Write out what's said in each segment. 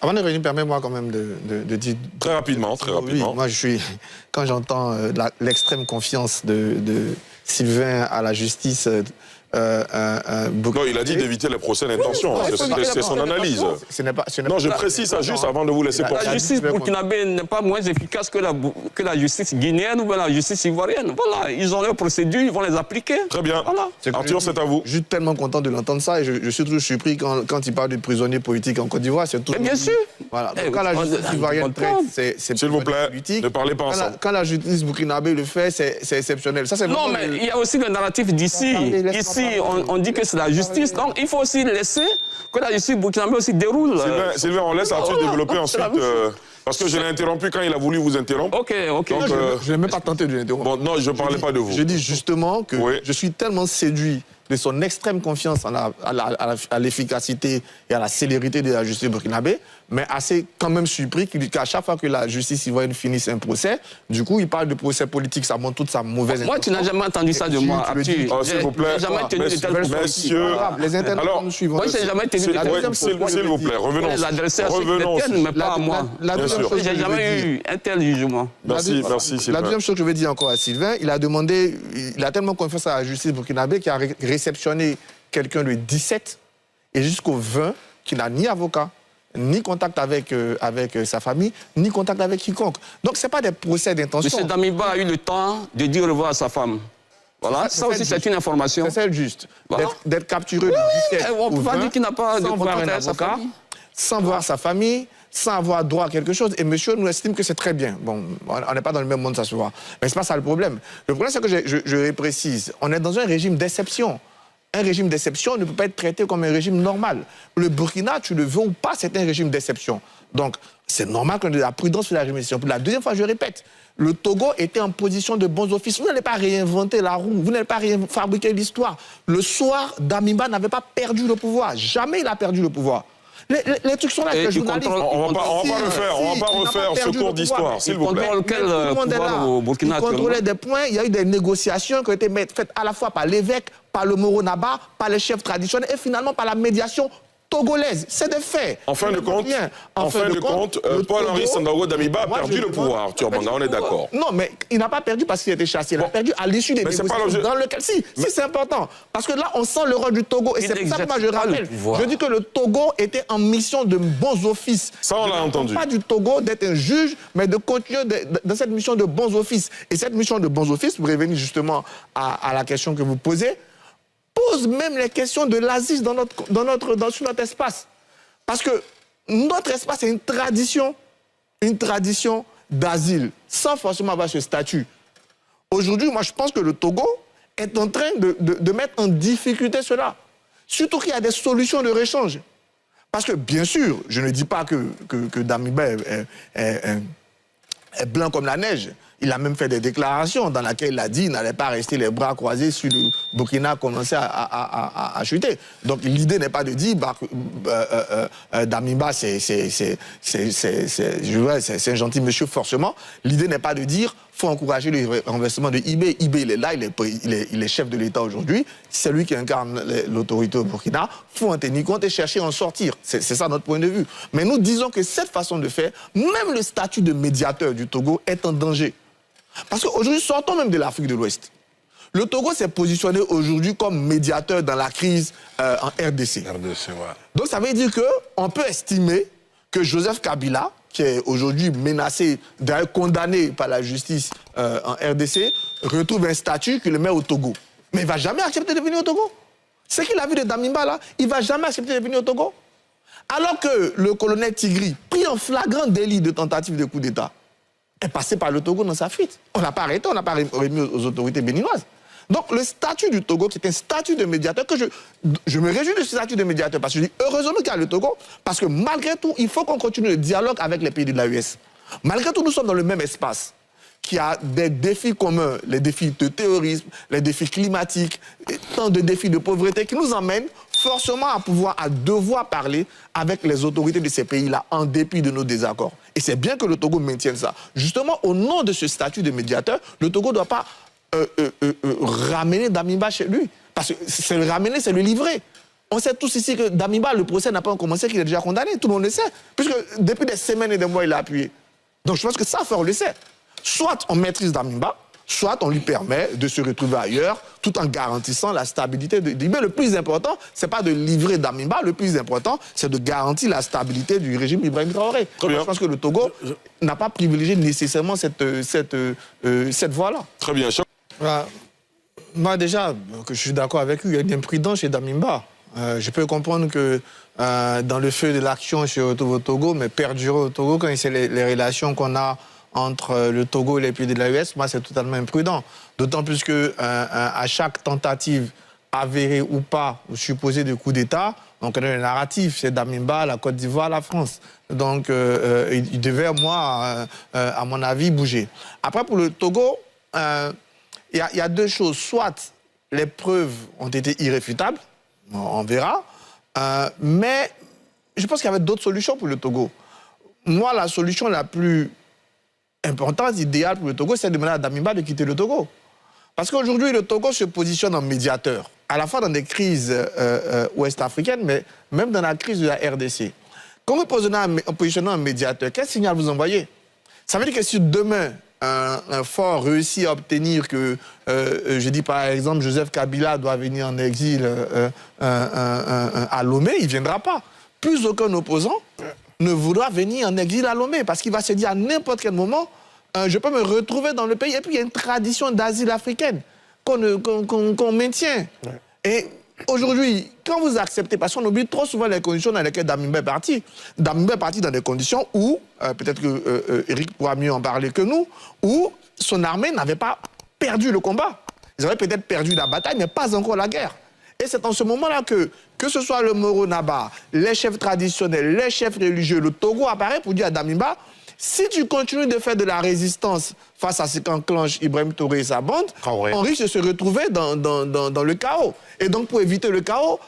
Avant de revenir, permets-moi quand même de dire... Très rapidement, très rapidement. Oui, moi, quand j'entends l'extrême confiance de Sylvain à la justice... non, il a dit d'éviter les procès d'intention. C'est son analyse. Non, je précise ça juste avant de vous laisser poursuivre. La justice burkinabé n'est pas moins efficace que la justice guinéenne ou la justice ivoirienne. Voilà, ils ont leurs procédures, ils vont les appliquer. Très bien. Voilà. Arthur, c'est à vous. Je suis tellement content de l'entendre ça et je suis toujours surpris quand il parle de prisonniers politiques en Côte d'Ivoire. Mais bien sûr. Voilà. Donc, quand la justice ivoirienne traite, c'est s'il vous plaît, ne parlez pas ensemble. Quand la justice burkinabé le fait, c'est exceptionnel. Ça, non, mais il y a aussi le narratif d'ici. Ici, on dit que c'est la justice. Donc, il faut aussi laisser que la justice burkinabé aussi déroule. Sylvain, on laisse Arthur développer ensuite. Parce que je l'ai interrompu quand il a voulu vous interrompre. Ok. Donc, je n'ai même pas tenté de l'interrompre. Bon, non, je ne parlais pas de vous. Je dis justement que je suis tellement séduit de son extrême confiance à l'efficacité et à la célérité de la justice burkinabé, mais assez quand même surpris qu'à chaque fois que la justice ivoirienne finisse un procès, du coup, il parle de procès politique, ça montre toute sa mauvaise intention. Moi, tu n'as jamais entendu ça de moi, Arthur. S'il vous plaît, jamais tenu de telles messieurs... Les internautes nous suivent. Moi, je n'ai jamais tenu de telles S'il vous plaît, revenons. Les adresser à ceux qui les tiennent, mais pas à moi. Je n'ai jamais eu un tel jugement. Merci, Sylvain. La deuxième chose que je veux dire encore à Sylvain, il a tellement confiance à la justice burkinabé qu'il a réceptionné quelqu'un le 17 et jusqu'au 20 qui n'a ni avocat, ni contact avec sa famille, ni contact avec quiconque. Donc, ce n'est pas des procès d'intention. M. Damiba a eu le temps de dire au revoir à sa femme. Voilà, ça aussi, c'est une information. C'est celle juste. Voilà. D'être capturé le 17 on peut pas dire qu'il n'a pas de voir un avocat, sans voir sa famille, sans avoir droit à quelque chose. Et monsieur nous estime que c'est très bien. Bon, on n'est pas dans le même monde, ça se voit. Mais ce n'est pas ça le problème. Le problème, c'est que je précise, on est dans un régime d'exception. Un régime d'exception ne peut pas être traité comme un régime normal. Le Burkina, tu le veux ou pas, c'est un régime d'exception. Donc, c'est normal qu'on ait de la prudence sur la régime d'exception. Pour la deuxième fois, je répète, le Togo était en position de bons offices. Vous n'allez pas réinventer la roue, vous n'allez pas fabriquer l'histoire. Le soir, Damiba n'avait pas perdu le pouvoir. Jamais il a perdu le pouvoir. Les trucs sont là, les journalistes... On va pas refaire ce cours d'histoire, s'il vous plaît. Il contrôlait des points, il y a eu des négociations qui ont été faites à la fois par l'évêque, par le Moro-Naba, par les chefs traditionnels et finalement par la médiation togolaise. C'est des faits. En fin de compte, Paul-Henri Sandaogo Damiba a perdu le pouvoir, Turbanda, on est d'accord. Non, mais il n'a pas perdu parce qu'il a été chassé. Il a perdu à l'issue des négociations dans lequel... Si, c'est important. Parce que là, on sent le rôle du Togo. Et c'est pour ça que moi, je rappelle. Je dis que le Togo était en mission de bons offices. Ça, on l'a entendu. Pas du Togo d'être un juge, mais de continuer dans cette mission de bons offices. Et cette mission de bons offices, pour revenir justement à la question que vous posez, pose même les questions de l'asile sur notre espace. Parce que notre espace est une tradition d'asile, sans forcément avoir ce statut. Aujourd'hui, moi, je pense que le Togo est en train de mettre en difficulté cela. Surtout qu'il y a des solutions de réchange. Parce que, bien sûr, je ne dis pas que Damiba est blanc comme la neige. Il a même fait des déclarations dans lesquelles il a dit qu'il n'allait pas rester les bras croisés sur le Burkina commençait à chuter. Donc l'idée n'est pas de dire Damiba c'est un gentil monsieur forcément. L'idée n'est pas de dire faut encourager le renversement de Ibé. Ibé il est là, il est chef de l'État aujourd'hui. C'est lui qui incarne l'autorité au Burkina. Faut en tenir compte et chercher à en sortir. C'est ça notre point de vue. Mais nous disons que cette façon de faire, même le statut de médiateur du Togo est en danger. Parce qu'aujourd'hui, sortons même de l'Afrique de l'Ouest. Le Togo s'est positionné aujourd'hui comme médiateur dans la crise en RDC. Donc ça veut dire qu'on peut estimer que Joseph Kabila, qui est aujourd'hui menacé, d'ailleurs condamné par la justice en RDC, retrouve un statut qui le met au Togo. Mais il ne va jamais accepter de venir au Togo. Ce qu'il a vu de Damiba là, il ne va jamais accepter de venir au Togo. Alors que le colonel Tigri, pris en flagrant délit de tentative de coup d'État, est passé par le Togo dans sa fuite. On n'a pas arrêté, on n'a pas remis aux autorités béninoises. Donc le statut du Togo, qui est un statut de médiateur, que je me réjouis de ce statut de médiateur, parce que je dis heureusement qu'il y a le Togo, parce que malgré tout, il faut qu'on continue le dialogue avec les pays de l'AES. Malgré tout, nous sommes dans le même espace, qui a des défis communs, les défis de terrorisme, les défis climatiques, tant de défis de pauvreté, qui nous emmènent forcément à devoir parler avec les autorités de ces pays-là, en dépit de nos désaccords. Et c'est bien que le Togo maintienne ça. Justement, au nom de ce statut de médiateur, le Togo ne doit pas ramener Damiba chez lui. Parce que c'est le ramener, c'est le livrer. On sait tous ici que Damiba, le procès n'a pas commencé, qu'il est déjà condamné. Tout le monde le sait. Puisque depuis des semaines et des mois, il a appuyé. Donc je pense que ça, on le sait. Soit on maîtrise Damiba, soit on lui permet de se retrouver ailleurs, tout en garantissant la stabilité de l'IB. Le plus important, ce n'est pas de livrer Damiba, le plus important, c'est de garantir la stabilité du régime Ibrahim Traoré. Je pense que le Togo n'a pas privilégié nécessairement cette voie-là. Très bien. Moi, déjà, que je suis d'accord avec lui, il y a une imprudence chez Damiba. Je peux comprendre que dans le feu de l'action chez au Togo, mais perdurer au Togo, quand c'est les relations qu'on a entre le Togo et les pays de l'AES, moi, c'est totalement imprudent. D'autant plus que à chaque tentative avérée ou pas, ou supposée de coup d'État, on connaît le narratif, c'est Damiba, la Côte d'Ivoire, la France. Donc, il devait, moi, à mon avis, bouger. Après, pour le Togo, il y a deux choses. Soit les preuves ont été irréfutables, on verra, mais je pense qu'il y avait d'autres solutions pour le Togo. Moi, la solution la plus importante, idéale pour le Togo, c'est de demander à Damiba de quitter le Togo. Parce qu'aujourd'hui, le Togo se positionne en médiateur, à la fois dans des crises ouest-africaines, mais même dans la crise de la RDC. Quand vous positionnez en médiateur, quel signal vous envoyez? Ça veut dire que si demain, un fort réussit à obtenir que, je dis par exemple, Joseph Kabila doit venir en exil à Lomé, il ne viendra pas. Plus aucun opposant ne voudra venir en exil à Lomé, parce qu'il va se dire à n'importe quel moment, je peux me retrouver dans le pays. Et puis il y a une tradition d'asile africaine qu'on maintient. Ouais. Et aujourd'hui, quand vous acceptez, parce qu'on oublie trop souvent les conditions dans lesquelles Damiba est parti. Damiba est parti dans des conditions où, peut-être que Eric pourra mieux en parler que nous, où son armée n'avait pas perdu le combat. Ils avaient peut-être perdu la bataille, mais pas encore la guerre. Et c'est en ce moment-là que ce soit le Moro Naba, les chefs traditionnels, les chefs religieux, le Togo apparaît pour dire à Damiba, si tu continues de faire de la résistance face à ce qu'enclenche Ibrahim Traoré et sa bande, on risque de se retrouver dans le chaos. Et donc, pour éviter le chaos,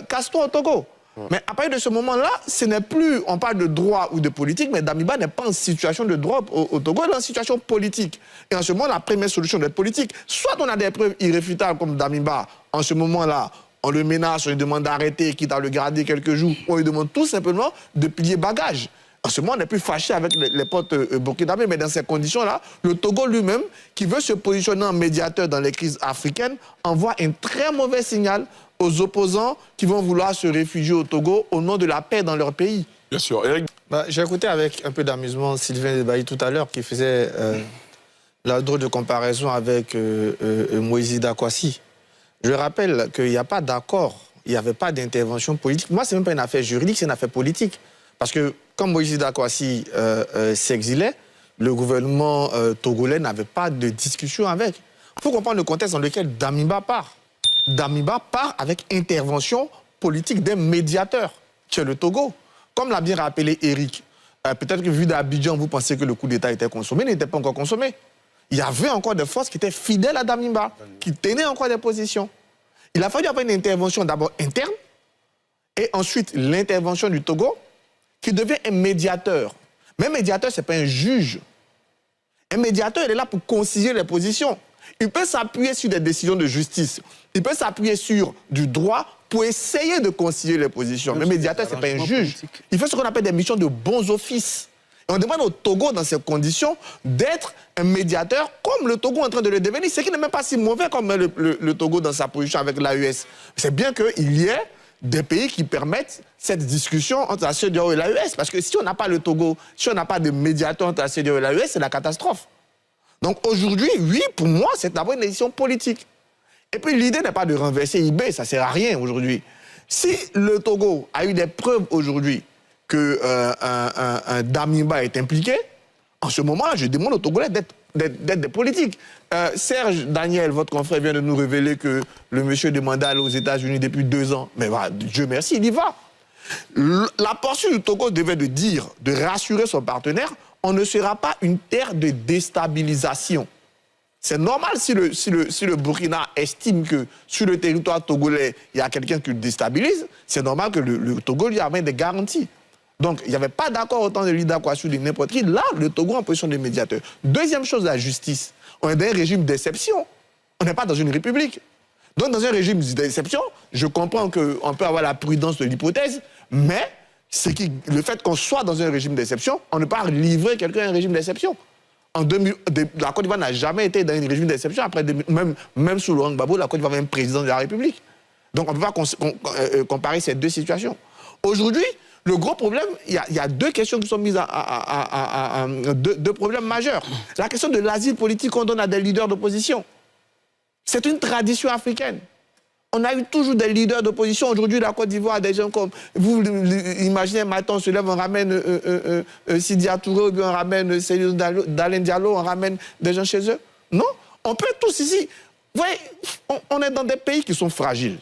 casse-toi au Togo. Mais à partir de ce moment-là, ce n'est plus, on parle de droit ou de politique, mais Damiba n'est pas en situation de droit au Togo, il est en situation politique. Et en ce moment, la première solution doit être politique. Soit on a des preuves irréfutables comme Damiba, en ce moment-là, on le menace, on lui demande d'arrêter, quitte à le garder quelques jours, on lui demande tout simplement de plier bagage. En ce moment, on n'est plus fâché avec les potes burkinabés, mais dans ces conditions-là, le Togo lui-même, qui veut se positionner en médiateur dans les crises africaines, envoie un très mauvais signal aux opposants qui vont vouloir se réfugier au Togo au nom de la paix dans leur pays. Bien sûr. Eric... J'ai écouté avec un peu d'amusement Sylvain Debailly tout à l'heure qui faisait la drôle de comparaison avec Moïse Dakwasi. Je rappelle qu'il n'y a pas d'accord, il n'y avait pas d'intervention politique. Moi, ce n'est même pas une affaire juridique, c'est une affaire politique. Parce que quand Moïse Dakwasi s'exilait, le gouvernement togolais n'avait pas de discussion avec. Il faut comprendre le contexte dans lequel Damiba part. Damiba part avec intervention politique d'un médiateur, qui est le Togo. Comme l'a bien rappelé Eric, peut-être que vu d'Abidjan, vous pensez que le coup d'État était consommé, il n'était pas encore consommé. Il y avait encore des forces qui étaient fidèles à Damiba, qui tenaient encore des positions. Il a fallu avoir une intervention d'abord interne, et ensuite l'intervention du Togo, qui devient un médiateur. Mais un médiateur, ce n'est pas un juge. Un médiateur, il est là pour concilier les positions. Il peut s'appuyer sur des décisions de justice. Il peut s'appuyer sur du droit pour essayer de concilier les positions. Mais un médiateur, ce n'est pas un juge. Il fait ce qu'on appelle des missions de bons offices. Et on demande au Togo, dans ces conditions, d'être un médiateur comme le Togo est en train de le devenir. C'est qu'il n'est même pas si mauvais comme le Togo dans sa position avec l'AES. C'est bien qu'il y ait des pays qui permettent cette discussion entre la CEDEAO et l'AES. Parce que si on n'a pas le Togo, si on n'a pas de médiateur entre la CEDEAO et l'AES, c'est la catastrophe. Donc aujourd'hui, oui, pour moi, c'est d'abord une décision politique. Et puis l'idée n'est pas de renverser IB, ça ne sert à rien aujourd'hui. Si le Togo a eu des preuves aujourd'hui que un Damiba est impliqué, en ce moment-là, je demande aux Togolais d'être des politiques. Serge Daniel, votre confrère, vient de nous révéler que le monsieur demande à aller aux États-Unis depuis 2 ans. Mais voilà, Dieu merci, il y va. La portion du Togo devait de rassurer son partenaire, on ne sera pas une terre de déstabilisation. C'est normal si le Burkina estime que sur le territoire togolais, il y a quelqu'un qui le déstabilise, c'est normal que le Togo lui amène des garanties. Donc, il n'y avait pas d'accord autant de l'IDA quoi sur n'importe qui. Là, le Togo en position de médiateur. Deuxième chose, la justice. On est dans un régime d'exception. On n'est pas dans une république. Donc, dans un régime d'exception, je comprends qu'on peut avoir la prudence de l'hypothèse, mais le fait qu'on soit dans un régime d'exception, on ne peut pas livrer quelqu'un à un régime d'exception. La Côte d'Ivoire n'a jamais été dans un régime d'exception. Après, même sous Laurent Gbagbo, la Côte d'Ivoire avait un président de la République. Donc, on ne peut pas comparer ces deux situations. Aujourd'hui, le gros problème, il y a deux questions qui sont mises deux problèmes majeurs. La question de l'asile politique qu'on donne à des leaders d'opposition. C'est une tradition africaine. On a eu toujours des leaders d'opposition. Aujourd'hui, la Côte d'Ivoire, des gens comme... Vous imaginez, maintenant, on se lève, on ramène Sidia Touré, ou bien on ramène Célio Dalen Diallo, on ramène des gens chez eux. Non, on peut tous ici... Vous voyez, on est dans des pays qui sont fragiles.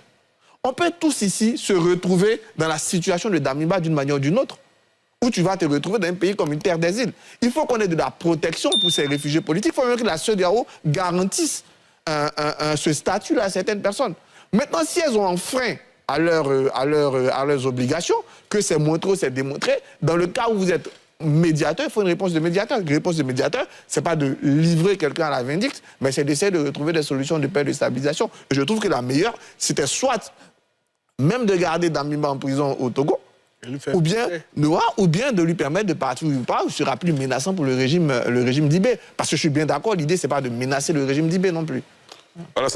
On peut tous ici se retrouver dans la situation de Damiba d'une manière ou d'une autre, où tu vas te retrouver dans un pays comme une terre d'asile. Il faut qu'on ait de la protection pour ces réfugiés politiques. Il faut même que la CEDEAO garantisse ce statut-là à certaines personnes. Maintenant, si elles ont enfreint à leurs obligations, que c'est montré ou c'est démontré, dans le cas où vous êtes médiateur, il faut une réponse de médiateur. Une réponse de médiateur, ce n'est pas de livrer quelqu'un à la vindicte, mais c'est d'essayer de retrouver des solutions de paix et de stabilisation. Et je trouve que la meilleure, c'était soit même de garder Damiba en prison au Togo, ou bien de lui permettre de partir où il part, où ce sera plus menaçant pour le régime d'Ibé. Parce que je suis bien d'accord, l'idée, ce n'est pas de menacer le régime d'Ibé non plus. Voilà.